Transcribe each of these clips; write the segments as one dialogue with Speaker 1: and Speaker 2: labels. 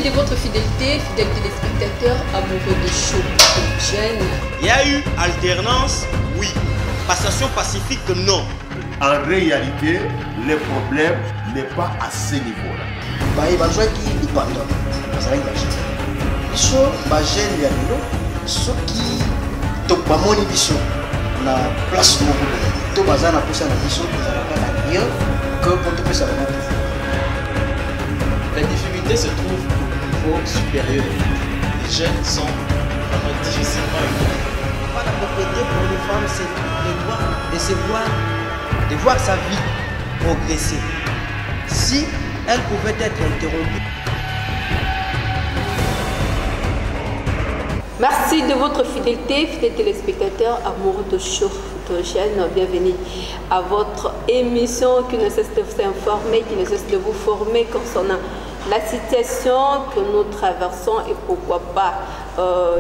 Speaker 1: de votre fidélité, fidèles téléspectateurs, amoureux de show, jeunes.
Speaker 2: Il y a eu alternance, oui. Passation pacifique, non.
Speaker 3: En réalité, le problème n'est pas à ce niveau-là.
Speaker 4: Il va jouer qui est pendant. Les shows, les jeunes, il y a ceux qui sont pas mon édition. La place de mon gouvernement. Tout le monde a poussé la mission, ils n'ont rien que pour tout ça.
Speaker 5: La difficulté se trouve au niveau supérieur. Les jeunes sont vraiment difficilement éduqués.
Speaker 4: La propriété pour les femmes, c'est le droit de voir sa vie progresser. Si elle pouvait être interrompue.
Speaker 1: Merci de votre fidélité, fidèles téléspectateurs, amoureux de show photogène. Bienvenue à votre émission qui ne cesse de vous informer, qui ne cesse de vous former concernant la situation que nous traversons et pourquoi pas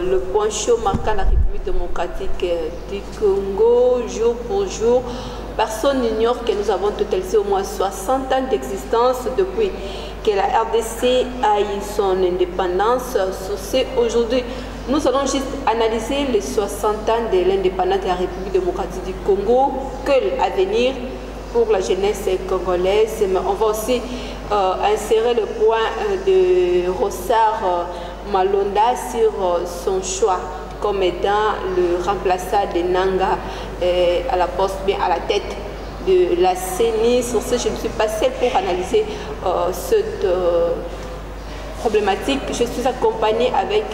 Speaker 1: le point chaud marquant la République démocratique du Congo jour pour jour. Personne n'ignore que nous avons totalisé au moins 60 ans d'existence depuis que la RDC a eu son indépendance. C'est aujourd'hui. Nous allons juste analyser les 60 ans de l'indépendance de la République démocratique du Congo, quel avenir pour la jeunesse congolaise. Mais on va aussi insérer le point de Rossard Malonda sur son choix comme étant le remplaçant de Nanga à la poste, bien à la tête de la CENI. Sur ce, je ne suis pas seule pour analyser cette problématique. Je suis accompagnée avec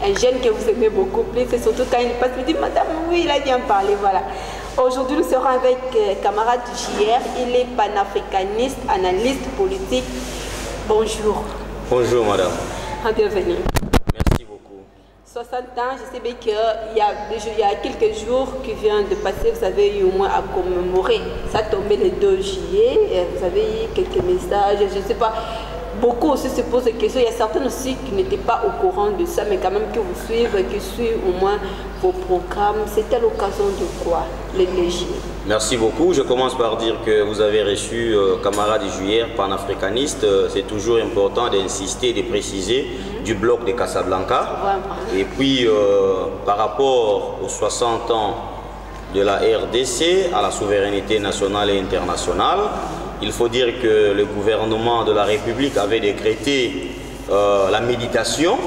Speaker 1: un jeune que vous aimez beaucoup plus, et surtout quand il passe, il me dit madame, oui, il a bien parlé, voilà. Aujourd'hui, nous serons avec camarade JR, il est panafricaniste, analyste politique. Bonjour.
Speaker 2: Bonjour madame.
Speaker 1: Bienvenue.
Speaker 2: Merci beaucoup.
Speaker 1: 60 ans, je sais bien qu'il y a quelques jours qui viennent de passer, vous avez eu au moins à commémorer. Ça tombait le 2 juillet, et vous avez eu quelques messages, je ne sais pas. Beaucoup aussi se posent des questions. Il y a certains aussi qui n'étaient pas au courant de ça, mais quand même qui vous suivent, qui suivent au moins vos programmes. C'était à l'occasion de quoi, les légiers?
Speaker 2: Merci beaucoup. Je commence par dire que vous avez reçu camarade JR, panafricaniste. C'est toujours important d'insister, de préciser du bloc de Casablanca. Ouais. Et puis, par rapport aux 60 ans de la RDC, à la souveraineté nationale et internationale, il faut dire que le gouvernement de la République avait décrété la méditation.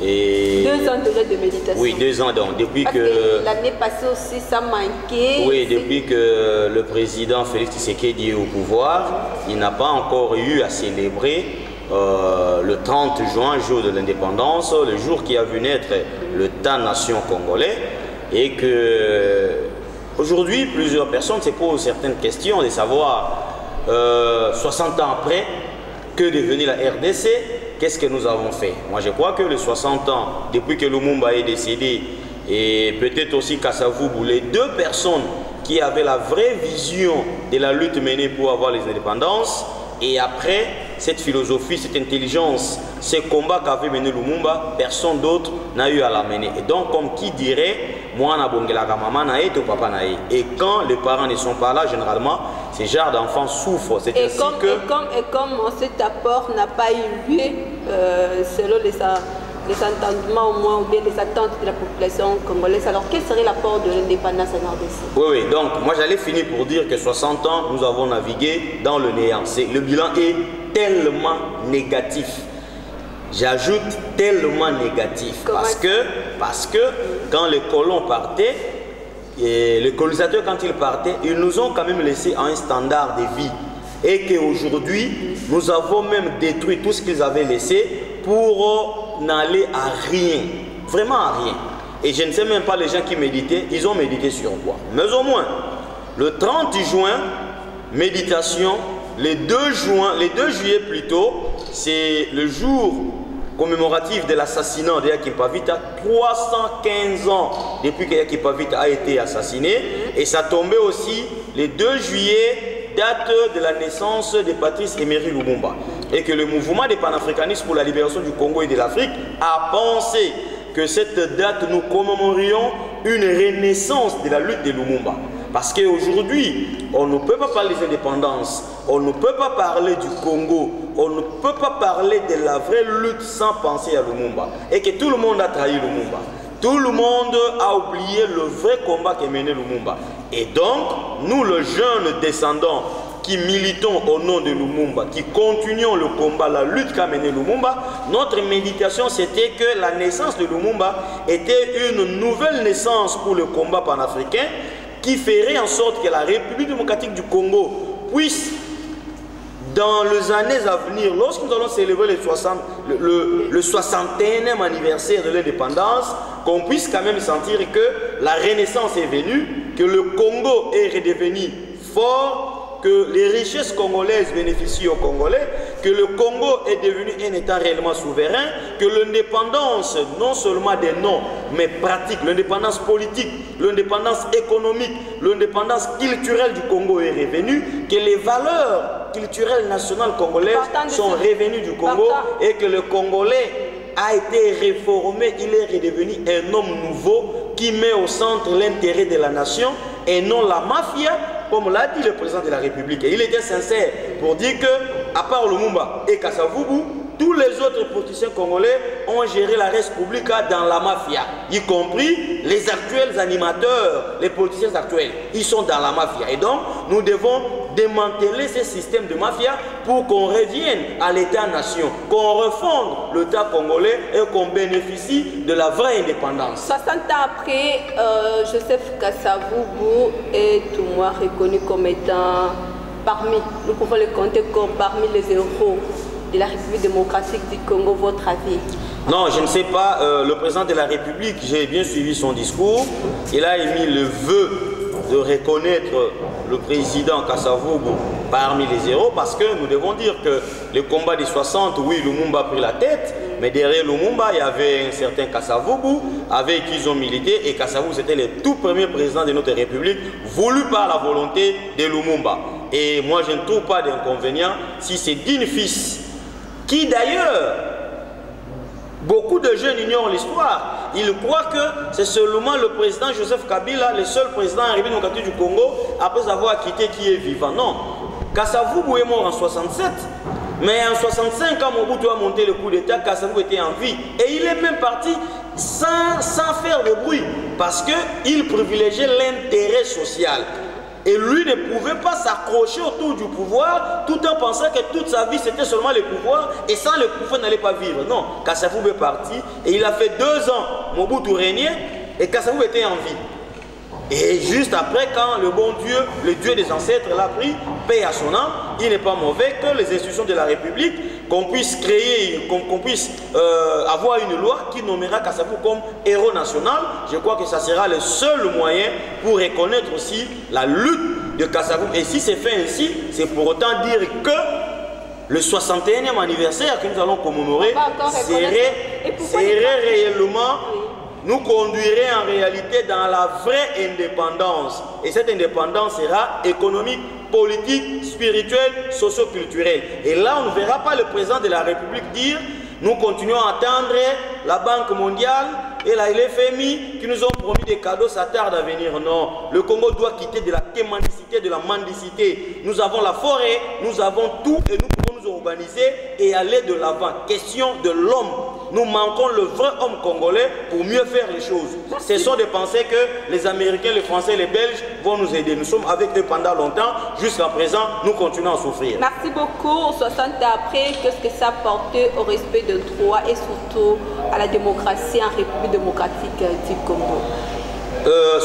Speaker 2: Et
Speaker 1: 2 ans déjà de méditation.
Speaker 2: Oui, 2 ans donc. Depuis
Speaker 1: parce que l'année passée aussi, ça manquait.
Speaker 2: Oui, depuis que le président Félix Tshisekedi est au pouvoir, il n'a pas encore eu à célébrer le 30 juin, jour de l'indépendance, le jour qui a vu naître le État-nation congolais. Et que aujourd'hui, plusieurs personnes se posent certaines questions de savoir 60 ans après, que devenue la RDC, qu'est-ce que nous avons fait? Moi je crois que les 60 ans, depuis que Lumumba est décédé, et peut-être aussi Kasavubu, les 2 personnes qui avaient la vraie vision de la lutte menée pour avoir les indépendances, et après cette philosophie, cette intelligence, ce combat qu'avait mené Lumumba, personne d'autre n'a eu à la mener. Et donc, comme qui dirait, moi, et quand les parents ne sont pas là, généralement, ces genres d'enfants souffrent.
Speaker 1: Et comme cet apport n'a pas eu lieu, selon les entendements au moins, ou bien les attentes de la population congolaise, alors quel serait l'apport de l'indépendance en RDC?
Speaker 2: Oui, donc moi j'allais finir pour dire que 60 ans, nous avons navigué dans le néant. Le bilan est tellement négatif. J'ajoute tellement négatif. Parce que quand les colons partaient, et les colonisateurs quand ils partaient, ils nous ont quand même laissé un standard de vie. Et qu'aujourd'hui, nous avons même détruit tout ce qu'ils avaient laissé pour n'aller à rien. Vraiment à rien. Et je ne sais même pas les gens qui méditaient, ils ont médité sur quoi. Mais au moins, le 30 juin, méditation, les 2 juillet plutôt, c'est le jour commémoratif de l'assassinat de Yakim Pavita, 315 ans depuis que Yakim Pavita a été assassiné, et ça tombait aussi le 2 juillet, date de la naissance de Patrice Emery Lumumba, et que le mouvement des panafricanistes pour la libération du Congo et de l'Afrique a pensé que cette date nous commémorions une renaissance de la lutte de Lumumba. Parce qu'aujourd'hui, on ne peut pas parler des indépendances, on ne peut pas parler du Congo, on ne peut pas parler de la vraie lutte sans penser à Lumumba. Et que tout le monde a trahi Lumumba. Tout le monde a oublié le vrai combat qu'a mené Lumumba. Et donc, nous, les jeunes descendants qui militons au nom de Lumumba, qui continuons le combat, la lutte qu'a mené Lumumba, notre méditation, c'était que la naissance de Lumumba était une nouvelle naissance pour le combat panafricain qui ferait en sorte que la République démocratique du Congo puisse, dans les années à venir, lorsque nous allons célébrer le 61e anniversaire de l'indépendance, qu'on puisse quand même sentir que la renaissance est venue, que le Congo est redevenu fort, que les richesses congolaises bénéficient aux Congolais, que le Congo est devenu un État réellement souverain, que l'indépendance, non seulement des noms, mais pratique, l'indépendance politique, l'indépendance économique, l'indépendance culturelle du Congo est revenue, que les valeurs culturelles nationales congolaises sont revenues du Congo et que le Congolais a été réformé, il est redevenu un homme nouveau qui met au centre l'intérêt de la nation et non la mafia, comme l'a dit le président de la République. Et il était sincère pour dire que, à part Lumumba et Kasavubu, tous les autres politiciens congolais ont géré la res publica dans la mafia, y compris les actuels animateurs, les politiciens actuels. Ils sont dans la mafia. Et donc, nous devons démanteler ces systèmes de mafia pour qu'on revienne à l'État-nation, qu'on refonde l'État congolais et qu'on bénéficie de la vraie indépendance.
Speaker 1: 60 ans après, Joseph Kasavubu est tout moi reconnu comme étant nous pouvons le compter comme parmi les héros de la République démocratique du Congo. Votre avis?
Speaker 2: Non, je ne sais pas. Le président de la République, j'ai bien suivi son discours. Il a émis le vœu de reconnaître le président Kasavubu parmi les héros, parce que nous devons dire que le combat des 60, oui, Lumumba a pris la tête, mais derrière Lumumba, il y avait un certain Kasavubu avec qui ils ont milité, et Kasavubu, c'était le tout premier président de notre République, voulu par la volonté de Lumumba. Et moi, je ne trouve pas d'inconvénient si c'est digne fils, qui d'ailleurs, beaucoup de jeunes ignorent l'histoire. Ils croient que c'est seulement le président Joseph Kabila, le seul président en République démocratique du Congo, après avoir quitté, qui est vivant. Non. Kasavubu est mort en 67. Mais en 65, quand Mobutu a monté le coup d'État, Kasavubu était en vie. Et il est même parti sans faire de bruit, parce qu'il privilégiait l'intérêt social. Et lui ne pouvait pas s'accrocher autour du pouvoir tout en pensant que toute sa vie c'était seulement le pouvoir, et sans le pouvoir il n'allait pas vivre. Non, Kasavubu est parti et il a fait 2 ans Mobutu régnait et Kasavubu était en vie. Et juste après, quand le bon Dieu, le Dieu des ancêtres l'a pris, paix à son âme, il n'est pas mauvais que les institutions de la République, qu'on puisse créer, qu'on puisse avoir une loi qui nommera Kasavubu comme héros national. Je crois que ça sera le seul moyen pour reconnaître aussi la lutte de Kasavubu. Et si c'est fait ainsi, c'est pour autant dire que le 61e anniversaire que nous allons commémorer serait réellement, nous conduirait en réalité dans la vraie indépendance. Et cette indépendance sera économique, politique, spirituelle, socio-culturelle. Et là, on ne verra pas le président de la République dire « Nous continuons à attendre la Banque mondiale et la LFMI qui nous ont promis des cadeaux, ça tarde à venir. » Non, le Congo doit quitter de la témandicité, de la mendicité. Nous avons la forêt, nous avons tout et nous pouvons nous organiser et aller de l'avant. Question de l'homme. Nous manquons le vrai homme congolais pour mieux faire les choses. Cessons de penser que les Américains, les Français, les Belges vont nous aider. Nous sommes avec eux pendant longtemps. Jusqu'à présent, nous continuons à souffrir.
Speaker 1: Merci beaucoup. 60 ans après, qu'est-ce que ça porte au respect de droit et surtout à la démocratie en République démocratique du Congo?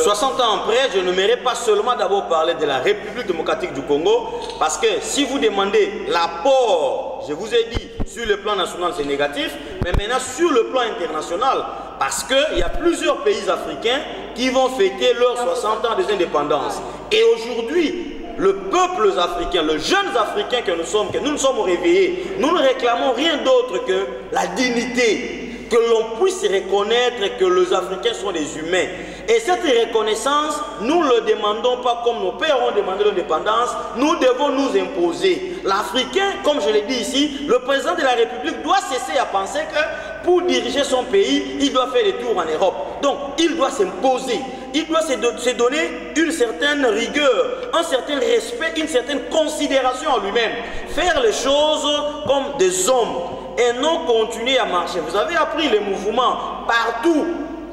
Speaker 2: 60 ans après, je n'aimerais pas seulement d'abord parler de la République démocratique du Congo, parce que si vous demandez l'apport, je vous ai dit, sur le plan national c'est négatif, mais maintenant sur le plan international, parce qu'il y a plusieurs pays africains qui vont fêter leurs 60 ans d'indépendance. Et aujourd'hui, le peuple africain, les jeunes africains que nous nous sommes réveillés, nous ne réclamons rien d'autre que la dignité, que l'on puisse reconnaître que les Africains sont des humains. Et cette reconnaissance, nous ne le demandons pas comme nos pères ont demandé l'indépendance, nous devons nous imposer. L'Africain, comme je l'ai dit ici, le président de la République doit cesser à penser que pour diriger son pays, il doit faire des tours en Europe. Donc, il doit s'imposer. il doit se donner une certaine rigueur, un certain respect, une certaine considération en lui-même. Faire les choses comme des hommes et non continuer à marcher. Vous avez appris les mouvements partout,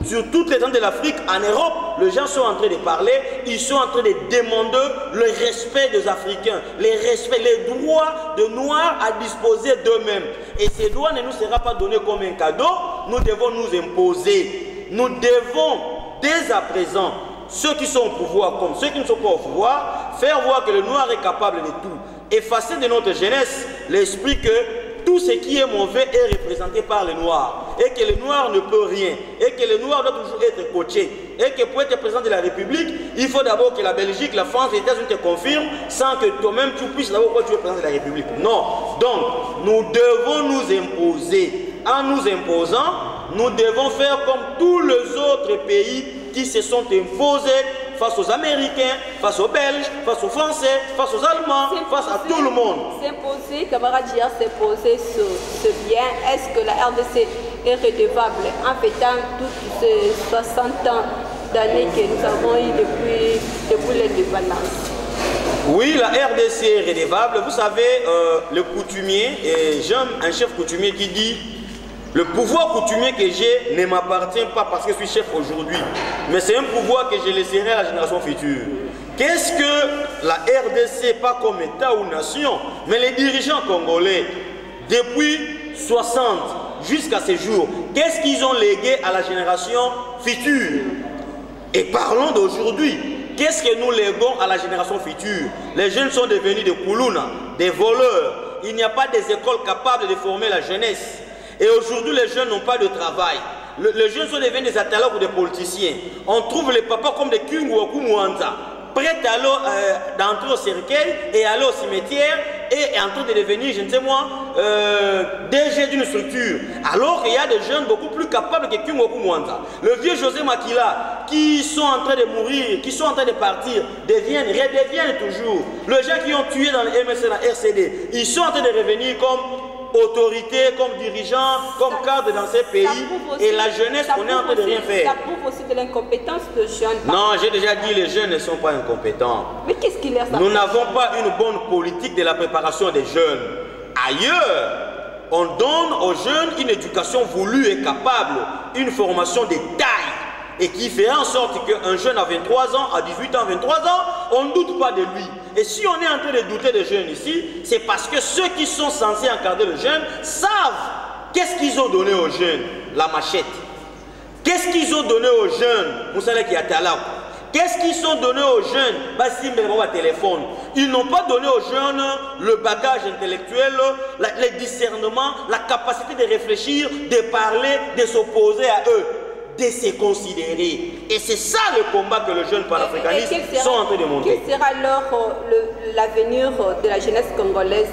Speaker 2: sur toutes les zones de l'Afrique, en Europe, les gens sont en train de parler, ils sont en train de demander le respect des Africains, les droits de Noirs à disposer d'eux-mêmes. Et ces droits ne nous seront pas donnés comme un cadeau, nous devons nous imposer. Nous devons, dès à présent, ceux qui sont au pouvoir comme ceux qui ne sont pas au pouvoir, faire voir que le Noir est capable de tout. Effacer de notre jeunesse l'esprit que tout ce qui est mauvais est représenté par les Noirs et que le Noir ne peut rien et que le Noir doit toujours être coaché et que pour être président de la République, il faut d'abord que la Belgique, la France, les États-Unis te confirment sans que toi-même tu puisses d'abord pourquoi tu es président de la République. Non. Donc, nous devons nous imposer. En nous imposant, nous devons faire comme tous les autres pays qui se sont imposés face aux Américains, face aux Belges, face aux Français, face aux Allemands, face à tout le monde.
Speaker 1: S'imposer, camarade Gia, s'imposer ce bien, est-ce que la RDC est redevable en fêtant toutes ces 60 ans d'années que nous avons eu depuis l'indépendance?
Speaker 2: Oui, la RDC est redevable. Vous savez, le coutumier, et j'aime un chef coutumier qui dit: le pouvoir coutumier que j'ai ne m'appartient pas parce que je suis chef aujourd'hui, mais c'est un pouvoir que je laisserai à la génération future. Qu'est-ce que la RDC, pas comme État ou nation, mais les dirigeants congolais, depuis 60 jusqu'à ce jour, qu'est-ce qu'ils ont légué à la génération future? Et parlons d'aujourd'hui. Qu'est-ce que nous léguons à la génération future? Les jeunes sont devenus des koulouna, des voleurs. Il n'y a pas des écoles capables de former la jeunesse. Et aujourd'hui, les jeunes n'ont pas de travail. Les jeunes sont devenus des atalogues ou des politiciens. On trouve les papas comme des Kungoku Mouanta, prêts à d'entrer au cercueil et aller au cimetière et en train de devenir, je ne sais moi, DG d'une structure. Alors qu'il y a des jeunes beaucoup plus capables que Kungoku Mouanta. Le vieux José Makila, qui sont en train de mourir, qui sont en train de partir, redeviennent toujours. Les gens qui ont tué dans le MSC, la RCD, ils sont en train de revenir comme autorité, comme dirigeant, comme cadre dans ces pays, aussi, et la jeunesse, on est en train de rien faire.
Speaker 1: Ça prouve aussi de l'incompétence de jeunes.
Speaker 2: Non, j'ai déjà dit, les jeunes ne sont pas incompétents.
Speaker 1: Mais qu'est-ce qu'il leur a?
Speaker 2: Nous n'avons pas une bonne politique de la préparation des jeunes. Ailleurs, on donne aux jeunes une éducation voulue et capable, une formation de taille, et qui fait en sorte qu'un jeune à 23 ans, à 18 ans, 23 ans, on ne doute pas de lui. Et si on est en train de douter des jeunes ici, c'est parce que ceux qui sont censés encadrer les jeunes savent qu'est-ce qu'ils ont donné aux jeunes. La machette. Qu'est-ce qu'ils ont donné aux jeunes? Moussala qui a talak. Qu'est-ce qu'ils ont donné aux jeunes? Téléphone. Ils n'ont pas donné aux jeunes le bagage intellectuel, le discernement, la capacité de réfléchir, de parler, de s'opposer à eux, de se considérer. Et c'est ça le combat que les jeunes panafricanistes sont en train de monter.
Speaker 1: Quel sera alors l'avenir de la jeunesse congolaise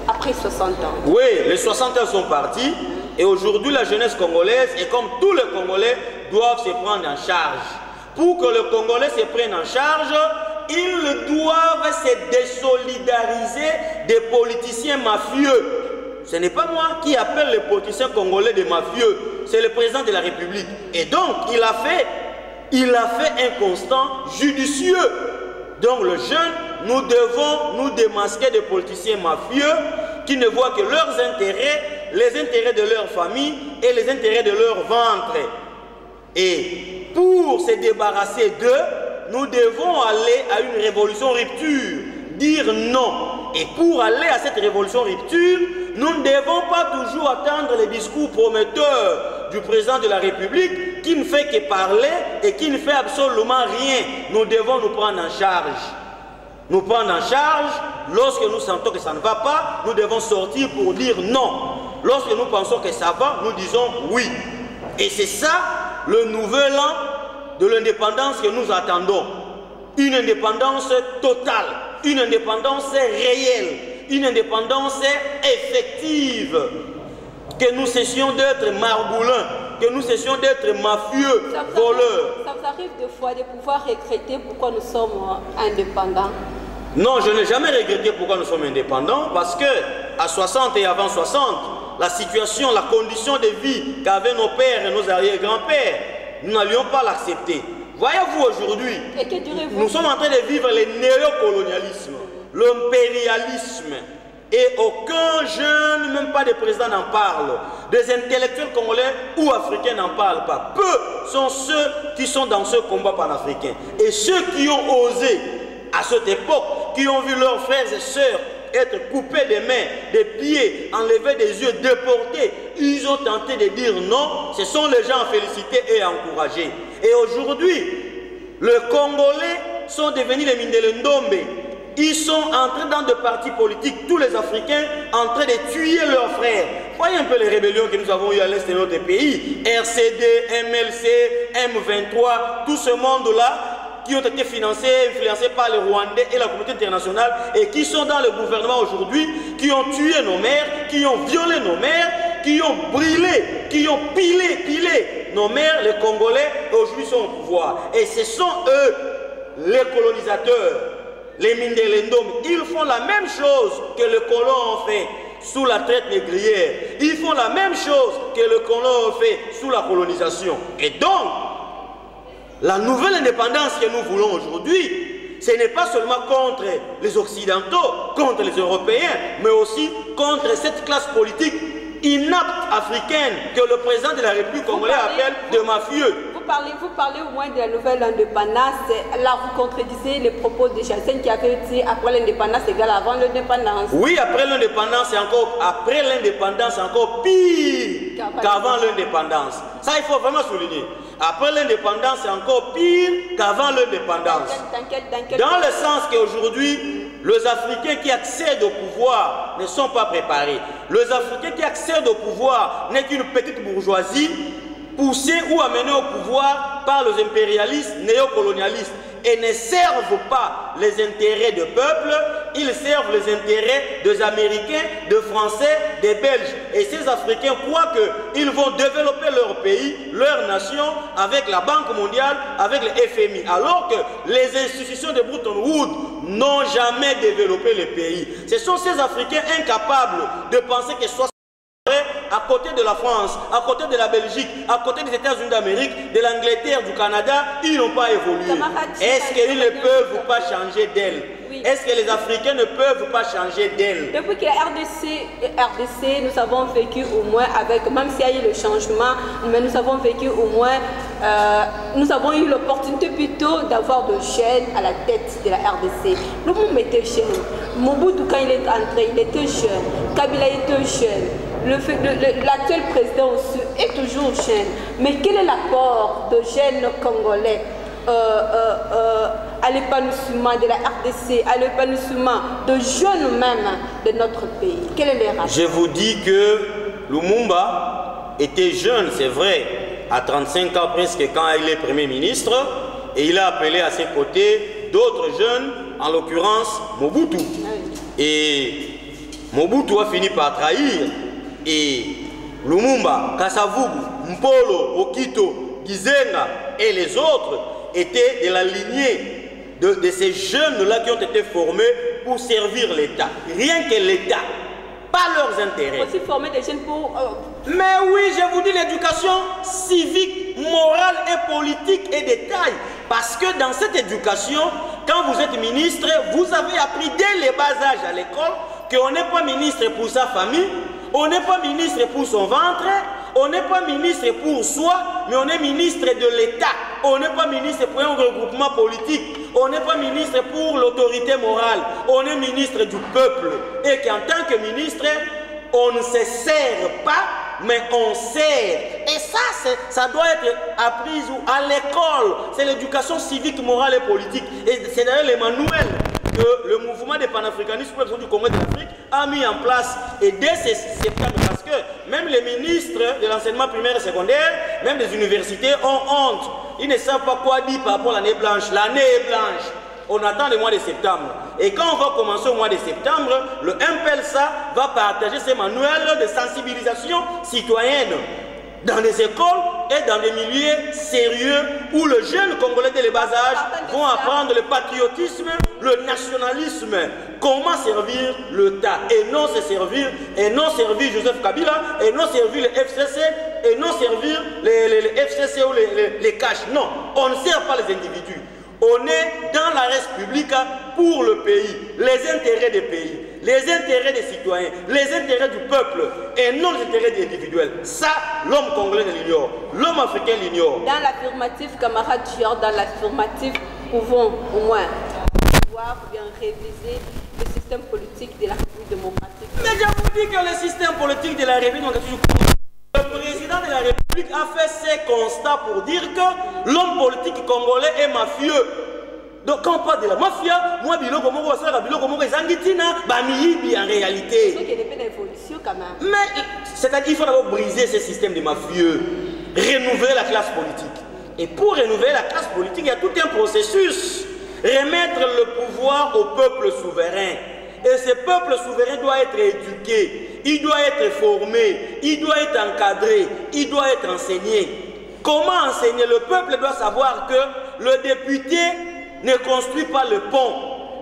Speaker 1: après 60 ans?
Speaker 2: Oui, les 60 ans sont partis et aujourd'hui la jeunesse congolaise, et comme tous les Congolais, doivent se prendre en charge. Pour que le Congolais se prenne en charge, ils doivent se désolidariser des politiciens mafieux. Ce n'est pas moi qui appelle les politiciens congolais des mafieux, c'est le président de la République. Et donc, il a fait un constat judicieux. Donc, les jeunes, nous devons nous démasquer des politiciens mafieux qui ne voient que leurs intérêts, les intérêts de leur famille et les intérêts de leur ventre. Et pour se débarrasser d'eux, nous devons aller à une révolution rupture, dire non. Et pour aller à cette révolution rupture, nous ne devons pas toujours attendre les discours prometteurs du président de la République qui ne fait que parler et qui ne fait absolument rien. Nous devons nous prendre en charge. Nous prendre en charge, lorsque nous sentons que ça ne va pas, nous devons sortir pour dire non. Lorsque nous pensons que ça va, nous disons oui. Et c'est ça le nouvel an de l'indépendance que nous attendons. Une indépendance totale, une indépendance réelle, une indépendance effective. Que nous cessions d'être margoulins, que nous cessions d'être mafieux, voleurs.
Speaker 1: Ça vous arrive des fois de pouvoir regretter pourquoi nous sommes indépendants?
Speaker 2: Non, je n'ai jamais regretté pourquoi nous sommes indépendants, parce que à 60 et avant 60, la situation, la condition de vie qu'avaient nos pères et nos arrière-grands-pères, nous n'allions pas l'accepter. Voyez-vous aujourd'hui,
Speaker 1: Et que direz-vous?
Speaker 2: nous sommes en train de vivre le néocolonialisme, l'impérialisme. Et aucun jeune, même pas des présidents n'en parle. Des intellectuels congolais ou africains n'en parlent pas. Peu sont ceux qui sont dans ce combat panafricain. Et ceux qui ont osé, à cette époque, qui ont vu leurs frères et sœurs être coupés des mains, des pieds, enlevés des yeux, déportés, ils ont tenté de dire non. Ce sont les gens à féliciter et à encourager. Et aujourd'hui, les Congolais sont devenus les Mindele Ndombe. Ils sont entrés dans des partis politiques, tous les Africains, en train de tuer leurs frères. Voyez un peu les rébellions que nous avons eues à l'est de notre pays. RCD, MLC, M23, tout ce monde-là qui ont été financés, influencés par les Rwandais et la communauté internationale et qui sont dans le gouvernement aujourd'hui, qui ont tué nos mères, qui ont violé nos mères, qui ont brûlé, qui ont pilé nos mères, les Congolais, aujourd'hui sont au pouvoir. Et ce sont eux, les colonisateurs. Les Mindele Ndombe, ils font la même chose que les colons ont fait sous la traite négrière. Ils font la même chose que les colons ont fait sous la colonisation. Et donc, la nouvelle indépendance que nous voulons aujourd'hui, ce n'est pas seulement contre les Occidentaux, contre les Européens, mais aussi contre cette classe politique inapte africaine que le président de la République congolaise appelle de mafieux.
Speaker 1: Vous parlez au moins de la nouvelle indépendance. Là, vous contredisez les propos de Chassaigne qui avait dit après l'indépendance égale avant l'indépendance.
Speaker 2: Oui, après l'indépendance, c'est encore pire qu'avant l'indépendance. Ça, il faut vraiment souligner. Après l'indépendance, c'est encore pire qu'avant l'indépendance. Dans le sens qu'aujourd'hui, les Africains qui accèdent au pouvoir ne sont pas préparés. Les Africains qui accèdent au pouvoir n'est qu'une petite bourgeoisie poussés ou amenés au pouvoir par les impérialistes néocolonialistes et ne servent pas les intérêts du peuple, ils servent les intérêts des Américains, des Français, des Belges. Et ces Africains croient qu'ils vont développer leur pays, leur nation avec la Banque mondiale, avec le FMI. Alors que les institutions de Bretton Woods n'ont jamais développé le pays. Ce sont ces Africains incapables de penser que soit à côté de la France, à côté de la Belgique, à côté des États-Unis d'Amérique, de l'Angleterre, du Canada, ils n'ont pas évolué. Est-ce qu'ils ne peuvent pas changer d'elle? Oui. Est-ce que les Africains ne peuvent pas changer d'elle?
Speaker 1: Depuis que la RDC, nous avons vécu au moins avec, même s'il y a eu le changement, mais nous avons vécu au moins, nous avons eu l'opportunité plutôt d'avoir de jeunes à la tête de la RDC. Le monde était jeune. Mobutu, quand il est entré, il était jeune. Kabila était jeune. L'actuel président aussi est toujours jeune. Mais quel est l'apport de jeunes Congolais à l'épanouissement de la RDC, à l'épanouissement de jeunes même de notre pays? Quel est le rapport?
Speaker 2: Je vous dis que Lumumba était jeune, c'est vrai, à 35 ans presque quand il est Premier ministre, et il a appelé à ses côtés d'autres jeunes, en l'occurrence Mobutu. Et Mobutu a fini par trahir. Et Lumumba, Kasavubu, Mpolo, Okito, Gizenga et les autres étaient de la lignée de ces jeunes-là qui ont été formés pour servir l'État. Rien que l'État, pas leurs intérêts.
Speaker 1: Aussi former des jeunes pour...
Speaker 2: Mais oui, je vous dis l'éducation civique, morale et politique est de taille. Parce que dans cette éducation, quand vous êtes ministre, vous avez appris dès le bas âge à l'école qu'on n'est pas ministre pour sa famille, on n'est pas ministre pour son ventre, on n'est pas ministre pour soi, mais on est ministre de l'État. On n'est pas ministre pour un regroupement politique. On n'est pas ministre pour l'autorité morale. On est ministre du peuple. Et qu'en tant que ministre, on ne se sert pas, mais on sert. Et ça doit être appris à l'école. C'est l'éducation civique, morale et politique. Et c'est d'ailleurs les manuels que le mouvement des panafricanistes pour du Congrès de l'Afrique a mis en place. Et dès septembre, parce que même les ministres de l'enseignement primaire et secondaire, même des universités ont honte. Ils ne savent pas quoi dire par rapport à l'année blanche. L'année est blanche. On attend le mois de septembre. Et quand on va commencer au mois de septembre, le MPLSA va partager ses manuels de sensibilisation citoyenne. dans des écoles et dans des milieux sérieux où le jeune Congolais dès le bas âge vont apprendre le patriotisme, le nationalisme, comment servir l'État et non se servir, et non servir Joseph Kabila, et non servir le FCC, et non servir les FCC ou les caches. Non, on ne sert pas les individus. On est dans la République pour le pays, les intérêts des pays, les intérêts des citoyens, les intérêts du peuple et non les intérêts individuels. Ça, l'homme congolais l'ignore, l'homme africain l'ignore.
Speaker 1: Dans l'affirmatif, camarade Chior, dans l'affirmatif, pouvons au moins voir ou bien réviser le système politique de la République démocratique.
Speaker 2: Mais je vous dis que le système politique de la République démocratique, le président de la République a fait ses constats pour dire que l'homme politique congolais est mafieux. Donc quand on parle de la mafia, moi biloko moko ça biloko moko ezangitina ba miyibi en réalité.
Speaker 1: C'est qu'il y a des évolutions quand même.
Speaker 2: Mais c'est-à-dire qu'il faut d'abord briser ce système de mafieux, renouveler la classe politique. Et pour renouveler la classe politique, il y a tout un processus. Remettre le pouvoir au peuple souverain. Et ce peuple souverain doit être éduqué, il doit être formé, il doit être encadré, il doit être enseigné. Comment enseigner? Le peuple doit savoir que le député ne construit pas le pont,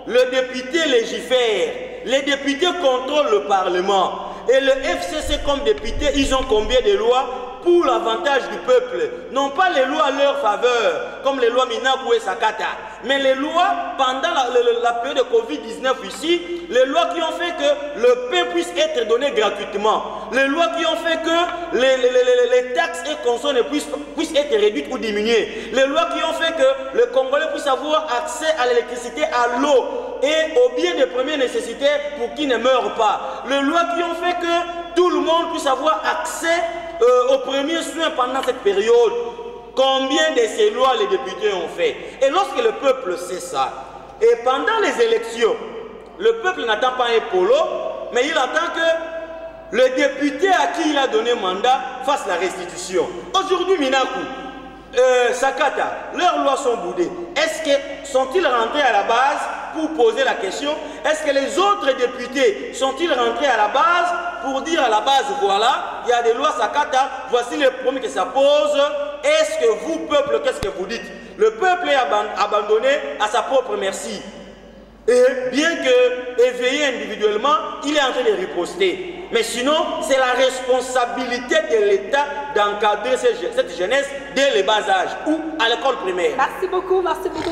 Speaker 2: le député légifère, les députés contrôlent le Parlement. Et le FCC comme député, ils ont combien de lois pour l'avantage du peuple? Non pas les lois à leur faveur, comme les lois Minakou et Sakata, mais les lois pendant la période de Covid-19 ici, les lois qui ont fait que le pain puisse être donné gratuitement, les lois qui ont fait que les taxes et consommations puissent être réduites ou diminuées, les lois qui ont fait que le Congolais puisse avoir accès à l'électricité, à l'eau et aux biens de première nécessité pour qu'ils ne meurent pas, les lois qui ont fait que tout le monde puisse avoir accès aux premiers soins pendant cette période. Combien de ces lois les députés ont fait? Et lorsque le peuple sait ça, et pendant les élections, le peuple n'attend pas un polo, mais il attend que le député à qui il a donné mandat fasse la restitution. Aujourd'hui, Minakou, Sakata, leurs lois sont boudées. Est-ce que sont-ils rentrés à la base pour poser la question? Est-ce que les autres députés sont-ils rentrés à la base pour dire à la base, voilà, il y a des lois Sakata, voici les problèmes que ça pose? Est-ce que vous, peuple, qu'est-ce que vous dites? Le peuple est abandonné à sa propre merci. Et bien que éveillé individuellement, il est en train de riposter. Mais sinon, c'est la responsabilité de l'État d'encadrer cette jeunesse dès le bas âge ou à l'école primaire.
Speaker 1: Merci beaucoup,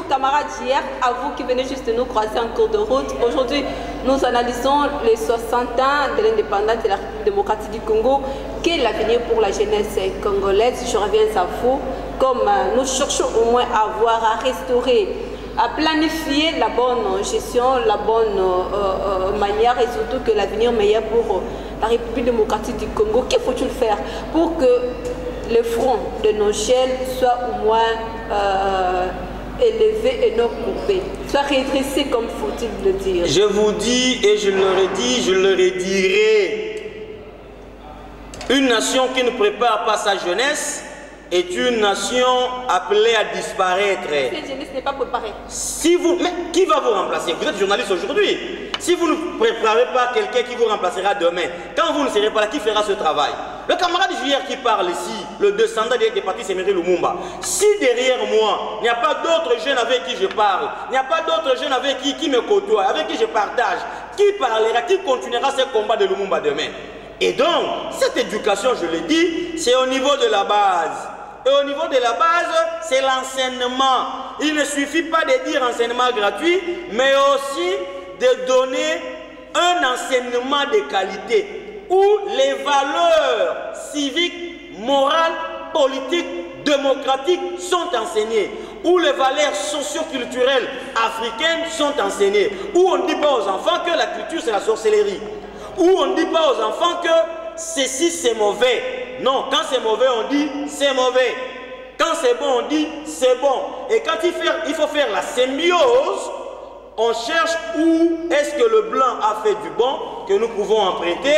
Speaker 1: camarade JR. À vous qui venez juste de nous croiser en cours de route. Aujourd'hui, nous analysons les 60 ans de l'indépendance de la République démocratique du Congo. Quel est l'avenir pour la jeunesse congolaise? Je reviens à vous. Comme nous cherchons au moins à restaurer, à planifier la bonne gestion, la bonne manière et surtout que l'avenir meilleur pour la République démocratique du Congo. Qu'il faut-il faire pour que le front de nos chaînes soit au moins élevé et non courbé, soit redressé comme faut-il le dire?
Speaker 2: Je vous dis et je le redis, je le redirai. Une nation qui ne prépare pas sa jeunesse est une nation appelée à disparaître.
Speaker 1: Cette jeunesse n'est pas préparée.
Speaker 2: Mais qui va vous remplacer? Vous êtes journaliste aujourd'hui. Si vous ne préparez pas quelqu'un qui vous remplacera demain, quand vous ne serez pas là, qui fera ce travail? Le camarade JR qui parle ici, le descendant des partis Séméry Lumumba, si derrière moi, il n'y a pas d'autres jeunes avec qui je parle, il n'y a pas d'autres jeunes avec qui me côtoient, avec qui je partage, qui parlera, qui continuera ce combat de Lumumba demain? Et donc, cette éducation, je l'ai dit, c'est au niveau de la base. Et au niveau de la base, c'est l'enseignement. Il ne suffit pas de dire enseignement gratuit, mais aussi de donner un enseignement de qualité où les valeurs civiques, morales, politiques, démocratiques sont enseignées, où les valeurs socio-culturelles africaines sont enseignées, où on ne dit pas aux enfants que la culture c'est la sorcellerie, où on ne dit pas aux enfants que ceci c'est mauvais. Non, quand c'est mauvais, on dit c'est mauvais. Quand c'est bon, on dit c'est bon. Et quand il faut faire la symbiose, on cherche où est-ce que le blanc a fait du bon, que nous pouvons emprunter,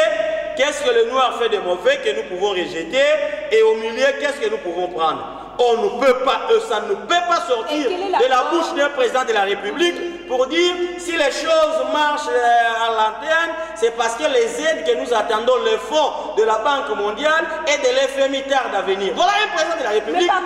Speaker 2: qu'est-ce que le noir fait de mauvais, que nous pouvons rejeter, et au milieu, qu'est-ce que nous pouvons prendre. On ne peut pas, ça ne peut pas sortir de la bouche d'un président de la République pour dire si les choses marchent à l'antenne, c'est parce que les aides que nous attendons, les fonds de la Banque mondiale et de l'FMI tardent à venir. Voilà un président de la République. Un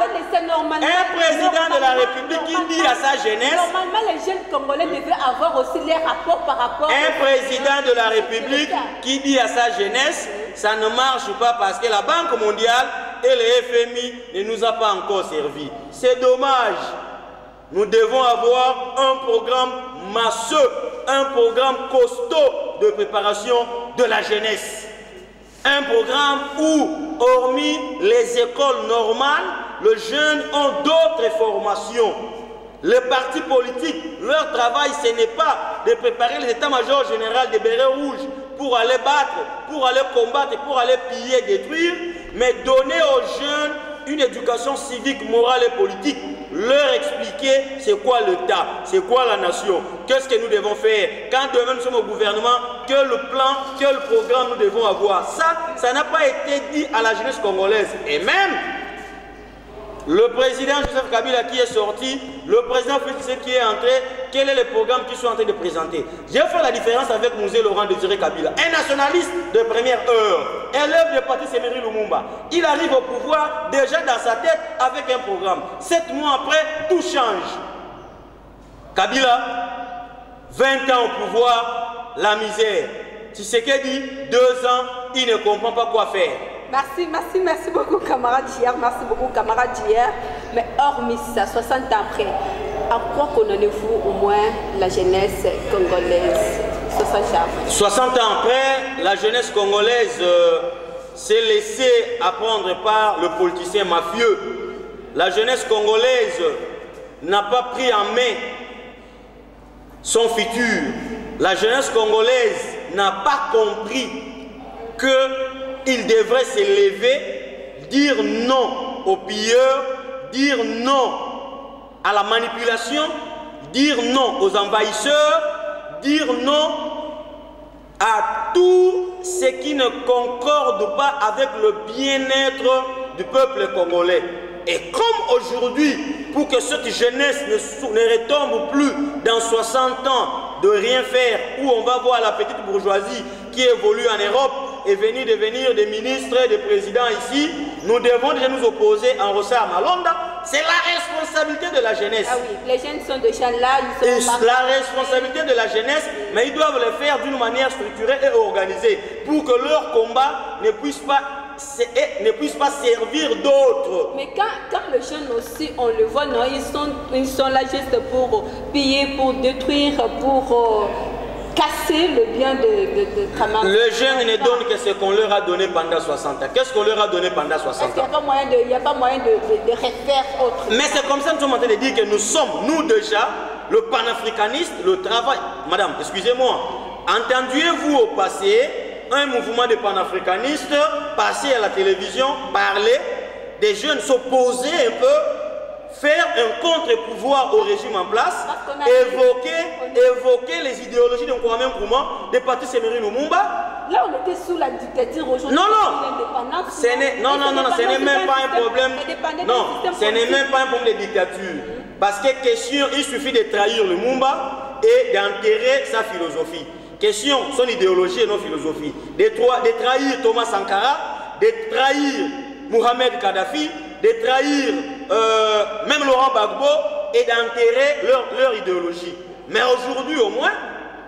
Speaker 2: président de la République qui dit à sa jeunesse.
Speaker 1: Normalement, les jeunes Congolais devaient avoir aussi les rapports par rapport.
Speaker 2: Un président de la République qui dit à sa jeunesse, ça ne marche pas parce que la Banque mondiale et le FMI ne nous a pas encore servi. C'est dommage. Nous devons avoir un programme masseux, un programme costaud de préparation de la jeunesse. Un programme où, hormis les écoles normales, les jeunes ont d'autres formations. Les partis politiques, leur travail, ce n'est pas de préparer les états-majors généraux des bérets rouges pour aller battre, pour aller combattre, pour aller piller, détruire, mais donner aux jeunes une éducation civique, morale et politique, leur expliquer c'est quoi l'État, c'est quoi la nation, qu'est-ce que nous devons faire, quand demain nous sommes au gouvernement, quel plan, quel programme nous devons avoir. Ça n'a pas été dit à la jeunesse congolaise. Et même le président Joseph Kabila qui est sorti, le président Félix qui est entré, quel est le programme qu'ils sont en train de présenter? J'ai fait la différence avec Mouzé Laurent Désiré Kabila, un nationaliste de première heure, élève de Patrice Emery Lumumba. Il arrive au pouvoir déjà dans sa tête avec un programme. 7 mois après, tout change. Kabila, 20 ans au pouvoir, la misère. Tshisekedi, 2 ans, il ne comprend pas quoi faire.
Speaker 1: Merci beaucoup camarade JR, merci beaucoup camarade JR. Mais hormis ça, 60 ans après, à quoi connaissez-vous au moins la jeunesse congolaise
Speaker 2: 60 ans après, la jeunesse congolaise s'est laissée apprendre par le politicien mafieux. La jeunesse congolaise n'a pas pris en main son futur. La jeunesse congolaise n'a pas compris qu'il devrait se lever, dire non aux pilleurs, dire non à la manipulation, dire non aux envahisseurs, dire non à tout ce qui ne concorde pas avec le bien-être du peuple congolais. Et comme aujourd'hui, pour que cette jeunesse ne retombe plus dans 60 ans de rien faire, où on va voir la petite bourgeoisie qui évolue en Europe et venir devenir des ministres et des présidents ici, nous devons déjà nous opposer en Rossard Malonda. C'est la responsabilité de la jeunesse.
Speaker 1: Ah oui, les jeunes sont déjà là. Ils sont
Speaker 2: la responsabilité de la jeunesse, mais ils doivent le faire d'une manière structurée et organisée pour que leur combat ne puisse pas servir d'autres.
Speaker 1: Mais quand les jeunes aussi, on le voit, non, ils sont là juste pour piller, pour détruire, pour casser le bien de Kamara.
Speaker 2: Les jeunes ne donnent que ce qu'on leur a donné pendant 60 ans. Qu'est-ce qu'on leur a donné pendant 60 ans?
Speaker 1: Il n'y a pas moyen de refaire autre.
Speaker 2: Mais c'est comme ça que nous sommes en train de dire que nous sommes, nous déjà, le panafricaniste, le travail. Madame, excusez-moi, entendiez-vous au passé un mouvement de panafricanistes passer à la télévision, parler, des jeunes s'opposer un peu, faire un contre-pouvoir au régime en place, évoquer les idéologies de Kwame Nkrumah, de Patrice Emery Lumumba.
Speaker 1: Là, on était sous la dictature aujourd'hui.
Speaker 2: Ce n'est même pas un problème. Non, ce n'est même pas un problème de dictature. Parce que question, il suffit de trahir Lumumba et d'enterrer sa philosophie. Question, son idéologie et non philosophie. De trahir Thomas Sankara, de trahir Mohamed Kadhafi, de trahir même Laurent Gbagbo et d'enterrer leur idéologie. Mais aujourd'hui au moins,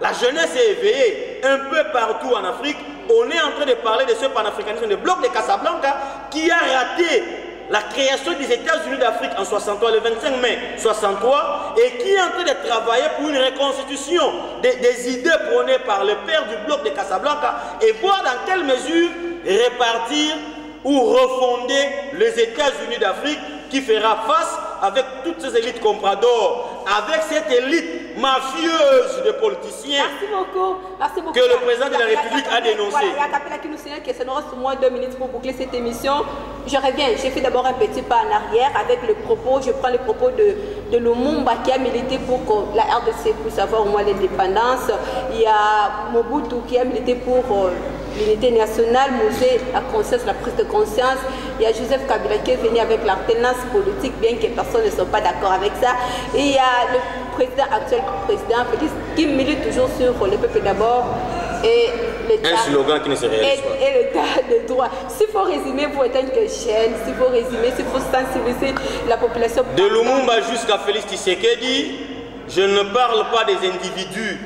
Speaker 2: la jeunesse est éveillée un peu partout en Afrique. On est en train de parler de ce panafricanisme, de bloc de Casablanca qui a raté la création des États-Unis d'Afrique en 63, le 25 mai 63, et qui est en train de travailler pour une reconstitution des idées prônées par le père du bloc de Casablanca et voir dans quelle mesure répartir ou refonder les États-Unis d'Afrique qui fera face avec toutes ces élites compradors, avec cette élite mafieuse de politiciens.
Speaker 1: Merci beaucoup
Speaker 2: que le président de la République a dénoncé.
Speaker 1: Voilà, il y a Kapila qui nous signale que ça nous reste au moins 2 minutes pour boucler cette émission. Je reviens, j'ai fait d'abord un petit pas en arrière avec le propos, je prends le propos de Lumumba qui a milité pour que la RDC puisse avoir au moins l'indépendance. Il y a Mobutu qui a milité pour l'unité nationale, Mosé, la conscience, la prise de conscience. Il y a Joseph Kabila qui est venu avec l'alternance politique, bien que personne ne soit pas d'accord avec ça. Et il y a le président actuel, président Félix, qui milite toujours sur le peuple d'abord. Et
Speaker 2: un slogan qui ne se réalise pas.
Speaker 1: Et l'état de droit. S'il faut résumer pour être que jeune, s'il faut résumer, s'il faut sensibiliser la population.
Speaker 2: De Lumumba jusqu'à Félix Tshisekedi, je ne parle pas des individus.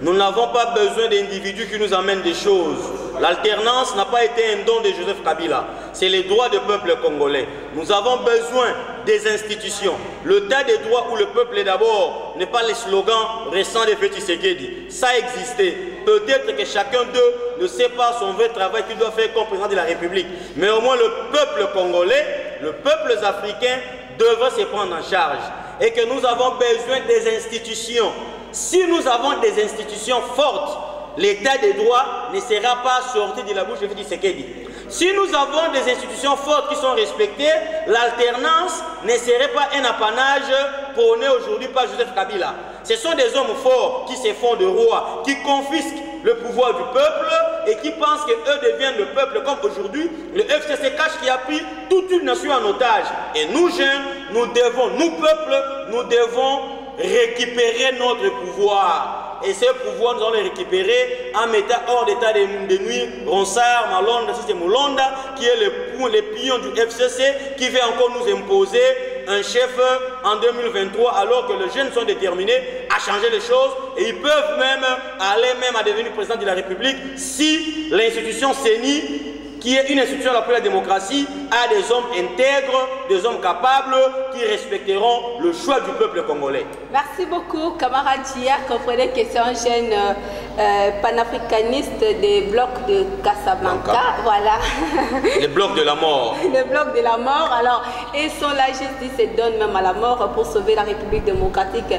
Speaker 2: Nous n'avons pas besoin d'individus qui nous amènent des choses. L'alternance n'a pas été un don de Joseph Kabila. C'est les droits du peuple congolais. Nous avons besoin des institutions. L'état des droits où le peuple est d'abord n'est pas les slogans récents de Félix Tshisekedi. Ça a existé. Peut-être que chacun d'eux ne sait pas son vrai travail qu'il doit faire comme président de la République. Mais au moins le peuple congolais, le peuple africain devrait se prendre en charge. Et que nous avons besoin des institutions. Si nous avons des institutions fortes, l'état des droits ne sera pas sorti de la bouche de Félix Tshisekedi. Si nous avons des institutions fortes qui sont respectées, l'alternance ne serait pas un apanage prôné aujourd'hui par Joseph Kabila. Ce sont des hommes forts qui se font de rois, qui confisquent le pouvoir du peuple et qui pensent qu'eux deviennent le peuple, comme aujourd'hui le FCC cache qui a pris toute une nation en otage. Et nous jeunes, nous devons, nous peuples, nous devons récupérer notre pouvoir. Et ce pouvoir, nous allons le récupérer en mettant hors d'état de nuit Ronsard, Malonda, Système Moulonda, qui est le pion du FCC, qui veut encore nous imposer un chef en 2023, alors que les jeunes sont déterminés à changer les choses et ils peuvent même aller à devenir président de la République si l'institution CENI, qui est une institution pour la démocratie, a des hommes intègres, des hommes capables qui respecteront le choix du peuple congolais.
Speaker 1: Merci beaucoup, camarade Gia. Comprenez que c'est un jeune panafricaniste des blocs de Casablanca. Voilà.
Speaker 2: Les blocs de la mort.
Speaker 1: Les blocs de la mort. Alors, ils sont là, justice se donne même à la mort pour sauver la République démocratique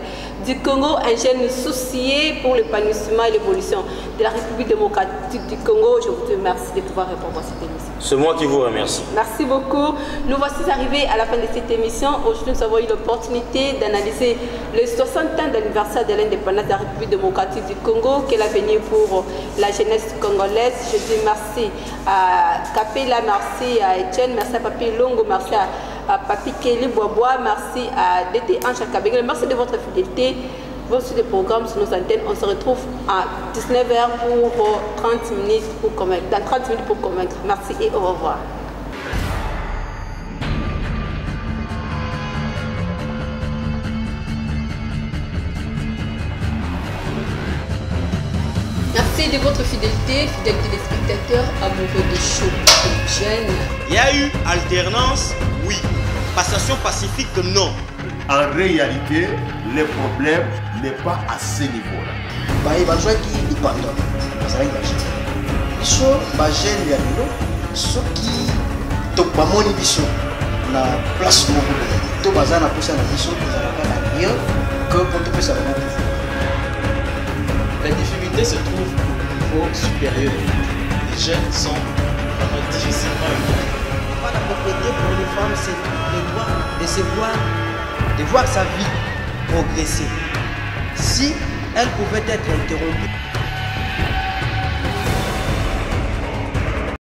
Speaker 1: du Congo. Un jeune soucié pour l'épanouissement et l'évolution de la République démocratique du Congo. Je vous remercie de pouvoir répondre à cette émission.
Speaker 2: C'est moi qui vous remercie.
Speaker 1: Merci beaucoup. Nous voici arrivés à la fin de cette émission. Aujourd'hui, nous avons eu l'opportunité d'analyser le 60 ans d'anniversaire de l'indépendance de la République démocratique du Congo. Quel avenir pour la jeunesse congolaise. Je dis merci à Kapela, merci à Etienne, merci à Papi Longo, merci à Papi Kelly Boisbois, merci à DT Ancha Kabengele. Merci de votre fidélité. Voici des programmes sur nos antennes. On se retrouve à 19h pour 30 minutes pour convaincre. Dans 30 minutes pour convaincre. Merci et au revoir. Merci de votre fidélité, fidèles téléspectateurs, amoureux de show et jeunes.
Speaker 2: Il y a eu alternance, oui. Passation pacifique, non.
Speaker 3: En réalité, le problème n'est pas à ce niveau-là.
Speaker 4: bazwaki ipanda bazalaki bagene biso bagene ya lelo soki bamoni biso na place moko to baza na posa na biso ezalaka na rien que pour topesa bango pouvoir.
Speaker 5: La difficulté se trouve au niveau supérieur. Les jeunes sont vraiment difficilement humains.
Speaker 6: Pas la propriété pour une femme, c'est le droit de voir sa vie progresser. Si elle pouvait être interrompue